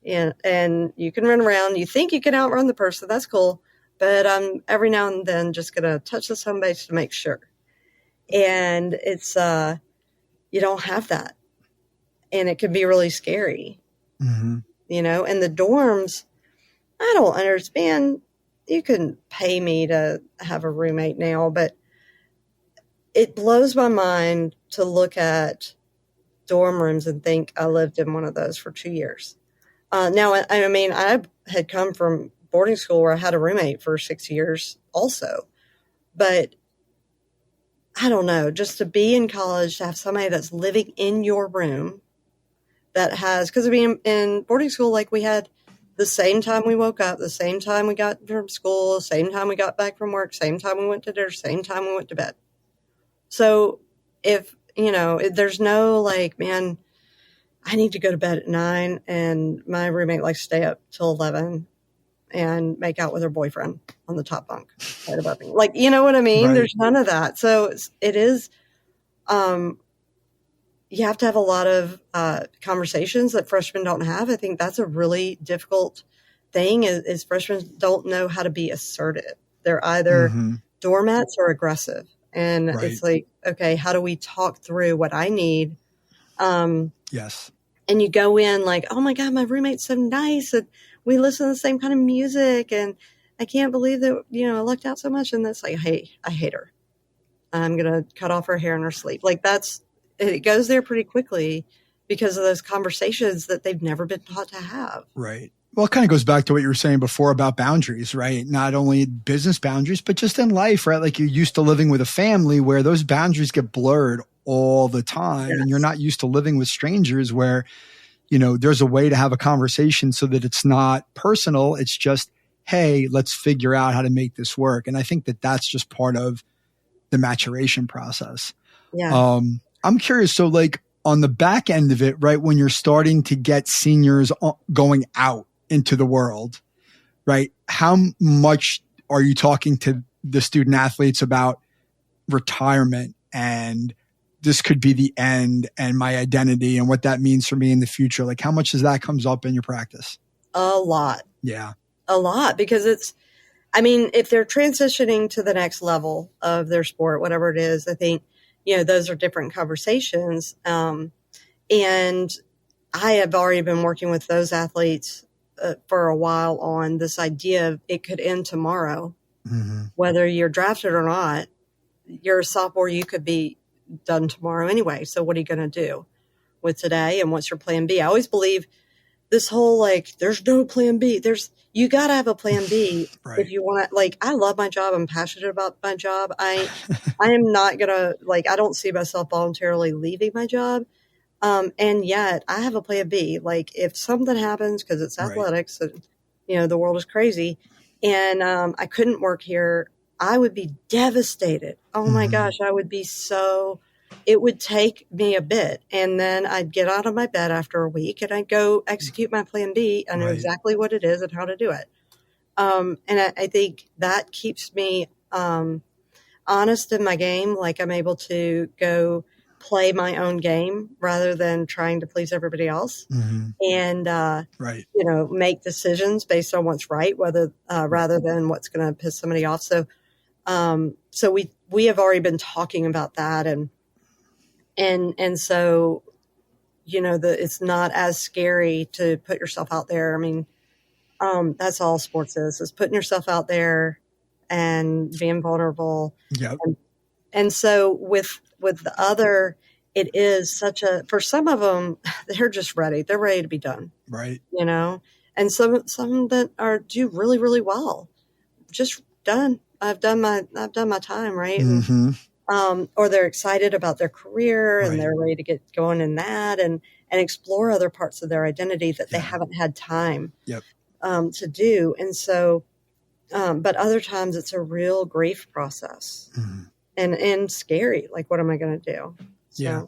And you can run around. You think you can outrun the person. That's cool. But I'm every now and then just going to touch this home base to make sure. And it's, you don't have that. And it can be really scary. Mm-hmm. And the dorms, I don't understand. You couldn't pay me to have a roommate now, but it blows my mind to look at dorm rooms and think I lived in one of those for 2 years. Now, I had come from boarding school where I had a roommate for 6 years also, but I don't know, just to be in college, to have somebody that's living in your room that has, because in boarding school, we had the same time we woke up, the same time we got from school, the same time we got back from work, same time we went to dinner, same time we went to bed. So if, there's no like, man, I need to go to bed at 9 and my roommate likes to stay up till 11 and make out with her boyfriend on the top bunk right above me. Like, you know what I mean? Right. There's none of that. So it is, you have to have a lot of conversations that freshmen don't have. I think that's a really difficult thing is freshmen don't know how to be assertive. They're either doormats or aggressive. And it's like, okay, how do we talk through what I need? Yes. And you go in like, oh my God, my roommate's so nice. And we listen to the same kind of music. And I can't believe that, I lucked out so much. And that's like, hey, I hate her. I'm going to cut off her hair in her sleep. Like it goes there pretty quickly because of those conversations that they've never been taught to have. Right. Well, it kind of goes back to what you were saying before about boundaries, right? Not only business boundaries, but just in life, right? Like you're used to living with a family where those boundaries get blurred all the time. Yes. And you're not used to living with strangers where, there's a way to have a conversation so that it's not personal. It's just, hey, let's figure out how to make this work. And I think that that's just part of the maturation process. Yeah. I'm curious. So like on the back end of it, right, when you're starting to get seniors going out into the world, right, how much are you talking to the student athletes about retirement and this could be the end and my identity and what that means for me in the future? Like how much does that comes up in your practice? A lot. Yeah. A lot because if they're transitioning to the next level of their sport, whatever it is, I think, those are different conversations. And I have already been working with those athletes for a while on this idea of it could end tomorrow, whether you're drafted or not. You're a sophomore, you could be done tomorrow anyway. So what are you going to do with today? And what's your plan B? I always believe this whole, like, there's no plan B. You got to have a plan B right. If you want to, like, I love my job. I'm passionate about my job. I am not going to, like, I don't see myself voluntarily leaving my job. And yet I have a plan B. Like if something happens, cause it's athletics and, the world is crazy and, I couldn't work here, I would be devastated. Oh my gosh. I would be it would take me a bit. And then I'd get out of my bed after a week and I'd go execute my plan B. I know exactly what it is and how to do it. And I think that keeps me, honest in my game. Like I'm able to go play my own game rather than trying to please everybody else and, make decisions based on what's right, rather than what's going to piss somebody off. So we have already been talking about that and so, it's not as scary to put yourself out there. I mean, that's all sports is putting yourself out there and being vulnerable. Yep. And so with the other, it is for some of them, they're just ready. They're ready to be done. Right. And some that do really, really well. Just done. I've done my time. Right. And, or they're excited about their career and they're ready to get going in that and explore other parts of their identity that they haven't had time to do. And so, but other times it's a real grief process and scary. Like, what am I going to do? So. Yeah,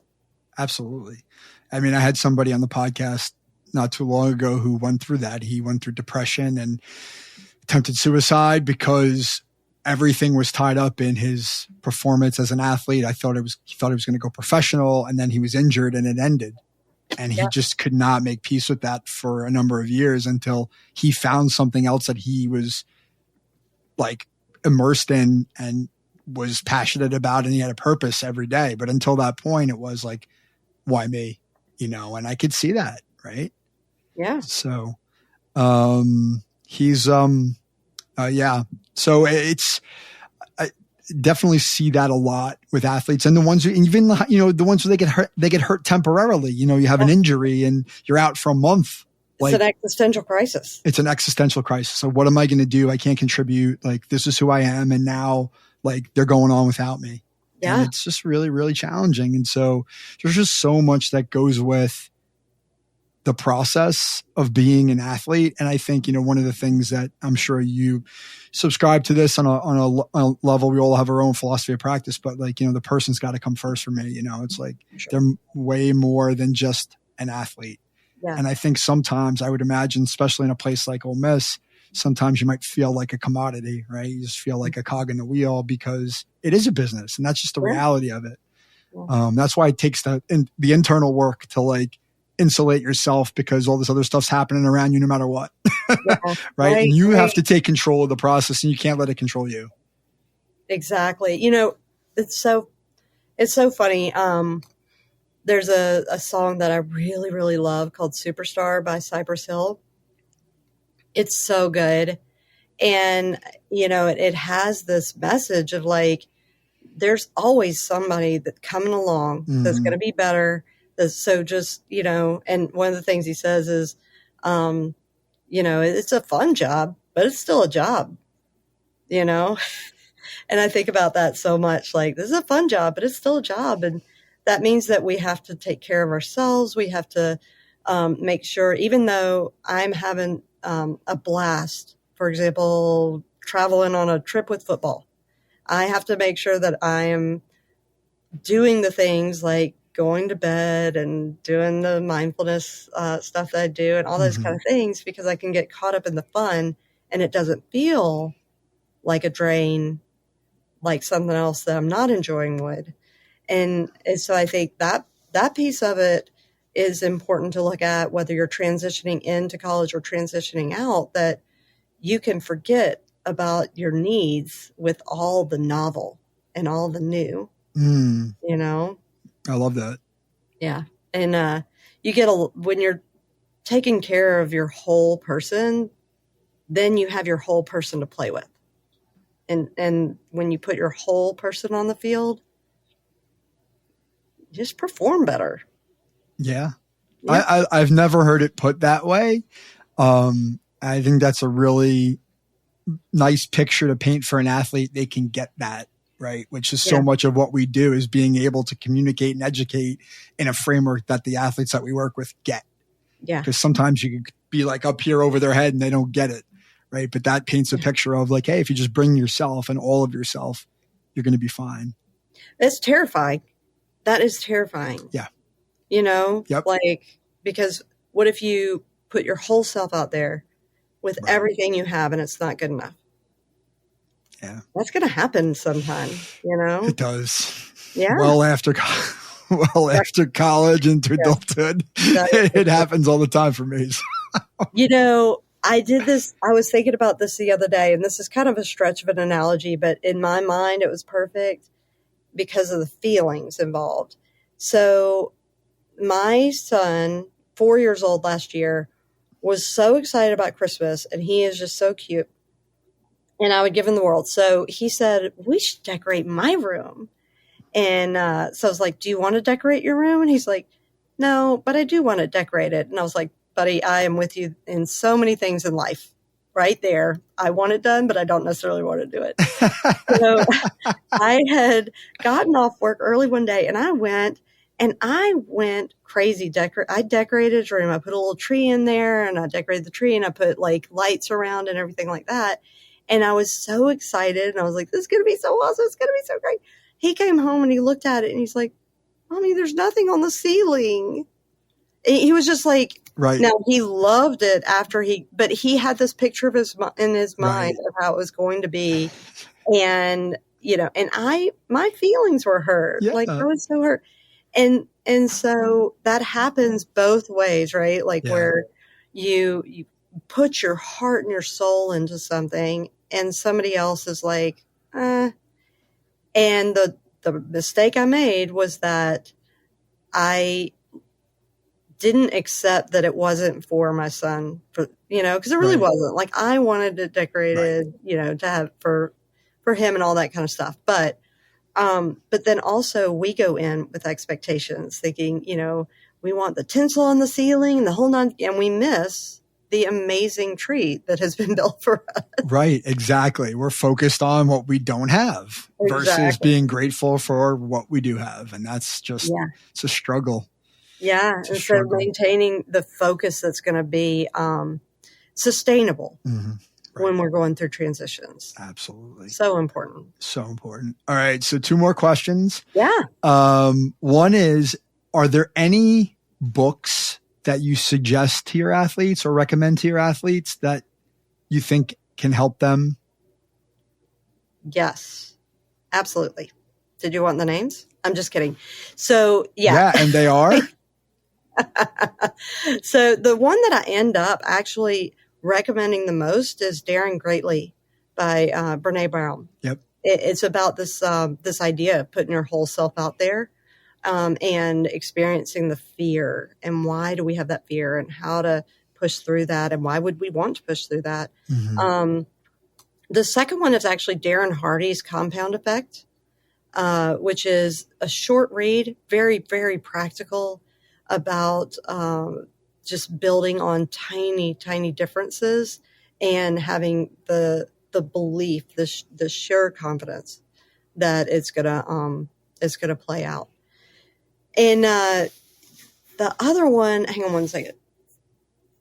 absolutely. I mean, I had somebody on the podcast not too long ago who went through that. He went through depression and attempted suicide because everything was tied up in his performance as an athlete. He thought he was going to go professional, and then he was injured and it ended. And he just could not make peace with that for a number of years until he found something else that he was like immersed in and was passionate about, and he had a purpose every day. But until that point, it was like, why me? And I could see that. Right. Yeah. So, he's, So I definitely see that a lot with athletes and the ones who, even, the ones who they get hurt temporarily. You have an injury and you're out for a month. It's an existential crisis. It's an existential crisis. So what am I going to do? I can't contribute. Like, this is who I am. And now, like, they're going on without me. Yeah. And it's just really, really challenging. And so there's just so much that goes with the process of being an athlete. And I think, one of the things that I'm sure you subscribe to this on a level, we all have our own philosophy of practice, but the person's got to come first for me. It's like they're way more than just an athlete. Yeah. And I think sometimes I would imagine, especially in a place like Ole Miss, sometimes you might feel like a commodity, right? You just feel like a cog in the wheel because it is a business and that's just the reality of it. Yeah. That's why it takes the internal work to insulate yourself because all this other stuff's happening around you no matter what. Yeah, right. And you have to take control of the process and you can't let it control you. Exactly. It's so funny. There's a song that I really, really love called Superstar by Cypress Hill. It's so good. And, it has this message of there's always somebody that's coming along that's going to be better. So just, and one of the things he says is, it's a fun job, but it's still a job, And I think about that so much, this is a fun job, but it's still a job. And that means that we have to take care of ourselves. We have to make sure, even though I'm having a blast, for example, traveling on a trip with football, I have to make sure that I am doing the things like going to bed and doing the mindfulness stuff that I do and all those kind of things because I can get caught up in the fun and it doesn't feel like a drain, like something else that I'm not enjoying would. And so I think that piece of it is important to look at, whether you're transitioning into college or transitioning out, that you can forget about your needs with all the novel and all the new, I love that. Yeah. And you get when you're taking care of your whole person, then you have your whole person to play with. And when you put your whole person on the field, just perform better. Yeah. I've never heard it put that way. I think that's a really nice picture to paint for an athlete. They can get that, right? Which is so much of what we do is being able to communicate and educate in a framework that the athletes that we work with get. Yeah. Because sometimes you could be up here over their head and they don't get it, right? But that paints a picture of hey, if you just bring yourself and all of yourself, you're going to be fine. It's terrifying. That is terrifying. Yeah. Yep. Because what if you put your whole self out there with everything you have and it's not good enough? Yeah. That's going to happen sometime, It does. Yeah. Well after college into adulthood, it happens all the time for me. I did this. I was thinking about this the other day, and this is kind of a stretch of an analogy, but in my mind, it was perfect because of the feelings involved. So my son, 4 years old last year, was so excited about Christmas, and he is just so cute. And I would give him the world. So he said, we should decorate my room. And so I was like, do you want to decorate your room? And he's like, no, but I do want to decorate it. And I was like, buddy, I am with you in so many things in life. Right there. I want it done, but I don't necessarily want to do it. So I had gotten off work early one day and I went crazy. I decorated his room. I put a little tree in there and I decorated the tree and I put lights around and everything like that. And I was so excited and I was like, this is going to be so awesome. It's going to be so great. He came home and he looked at it and he's like, Mommy, there's nothing on the ceiling. And he was just like, right. Now he loved it but he had this picture of in his mind of how it was going to be. And, and my feelings were hurt. Yeah. I was so hurt. And so that happens both ways, right? Where you put your heart and your soul into something and somebody else is like, And the mistake I made was that I didn't accept that it wasn't for my son, because it really wasn't. I wanted it decorated, to have for him and all that kind of stuff. But then also we go in with expectations thinking, we want the tinsel on the ceiling and the whole nine, and we miss the amazing tree that has been built for us. Right. Exactly. We're focused on what we don't have versus being grateful for what we do have. And that's just, it's a struggle. Yeah. And so maintaining the focus that's going to be sustainable when we're going through transitions. Absolutely. So important. So important. All right. So 2 more questions. Yeah. One is, are there any books that you suggest to your athletes or recommend to your athletes that you think can help them? Yes, absolutely. Did you want the names? I'm just kidding. So, yeah. Yeah, and they are? So the one that I end up actually recommending the most is Daring Greatly by Brene Brown. Yep. It's about this idea of putting your whole self out there and experiencing the fear, and why do we have that fear, and how to push through that, and why would we want to push through that. The second one is actually Darren Hardy's Compound Effect, which is a short read, very, very practical, about just building on tiny, tiny differences and having the belief, the sure confidence that it's gonna play out. And the other one, hang on one second.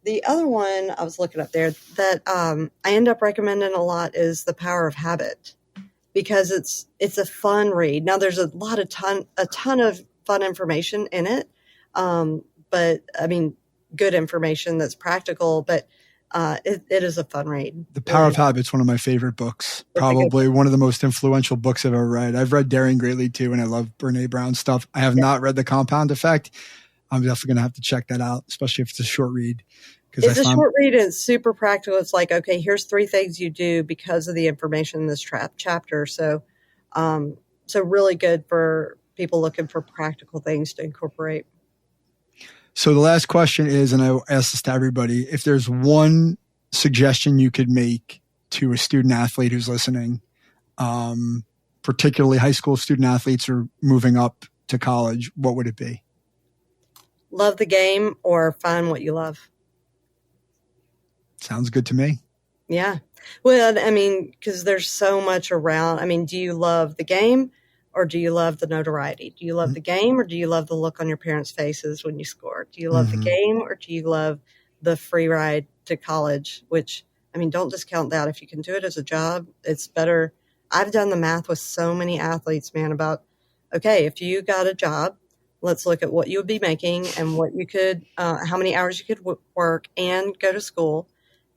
The other one I was looking up there that I end up recommending a lot is The Power of Habit, because it's a fun read. Now there's a ton of fun information in it, but I mean good information that's practical. But it is a fun read. The Power of Habit's one of my favorite books. Probably one of the most influential books I've ever read. I've read Daring Greatly too, and I love Brene Brown stuff. I have not read The Compound Effect. I'm definitely going to have to check that out, especially if it's a short read. It's a short read and it's super practical. It's like, okay, here's 3 things you do because of the information in this chapter. So, so really good for people looking for practical things to incorporate. So the last question is, and I ask this to everybody, if there's one suggestion you could make to a student athlete who's listening, particularly high school student athletes who are moving up to college, what would it be? Love the game or find what you love. Sounds good to me. Yeah. Well, I mean, because there's so much around. I mean, do you love the game or do you love the notoriety? Do you love the game or do you love the look on your parents' faces when you score? Do you love the game or do you love the free ride to college? Which, I mean, don't discount that. If you can do it as a job, it's better. I've done the math with so many athletes, man, about, okay, if you got a job, let's look at what you would be making and what you could, how many hours you could work and go to school.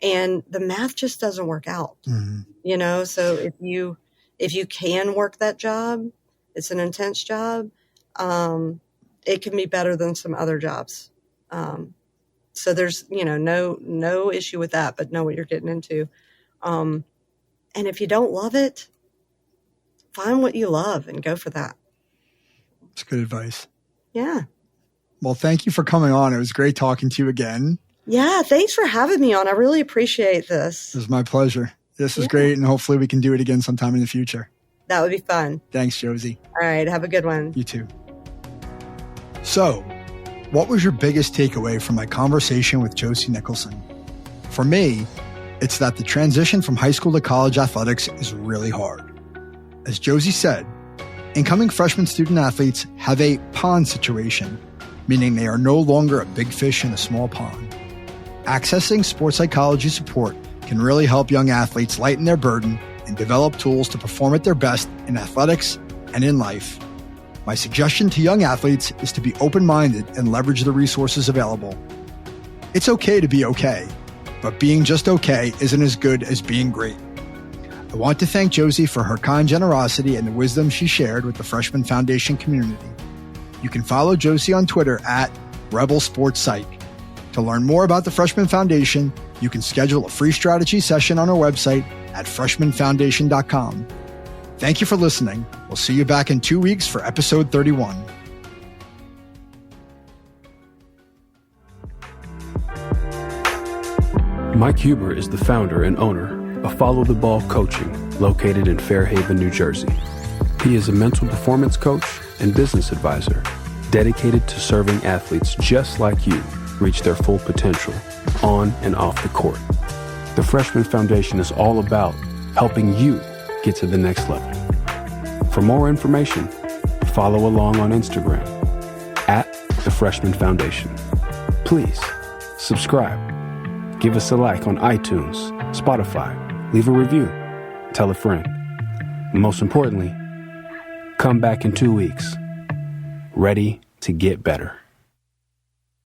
And the math just doesn't work out, you know? So if you can work that job, it's an intense job. It can be better than some other jobs. So there's, you know, no issue with that, but know what you're getting into. And if you don't love it, find what you love and go for that. That's good advice. Yeah. Well, thank you for coming on. It was great talking to you again. Yeah, thanks for having me on. I really appreciate this. It was my pleasure. This was great, and hopefully we can do it again sometime in the future. That would be fun. Thanks, Josie. All right, have a good one. You too. So, what was your biggest takeaway from my conversation with Josie Nicholson? For me, it's that the transition from high school to college athletics is really hard. As Josie said, incoming freshman student athletes have a pond situation, meaning they are no longer a big fish in a small pond. Accessing sports psychology support can really help young athletes lighten their burden and develop tools to perform at their best in athletics and in life. My suggestion to young athletes is to be open-minded and leverage the resources available. It's okay to be okay, but being just okay isn't as good as being great. I want to thank Josie for her kind generosity and the wisdom she shared with the Freshman Foundation community. You can follow Josie on Twitter at Rebel Sports Psych. To learn more about the Freshman Foundation, you can schedule a free strategy session on our website at freshmanfoundation.com. Thank you for listening. We'll see you back in 2 weeks for episode 31. Mike Huber is the founder and owner of Follow the Ball Coaching, located in Fairhaven, New Jersey. He is a mental performance coach and business advisor dedicated to serving athletes just like you reach their full potential on and off the court. The Freshman Foundation is all about helping you get to the next level. For more information, follow along on Instagram at the Freshman Foundation. Please subscribe. Give us a like on iTunes, Spotify. Leave a review. Tell a friend. And most importantly, come back in 2 weeks, ready to get better.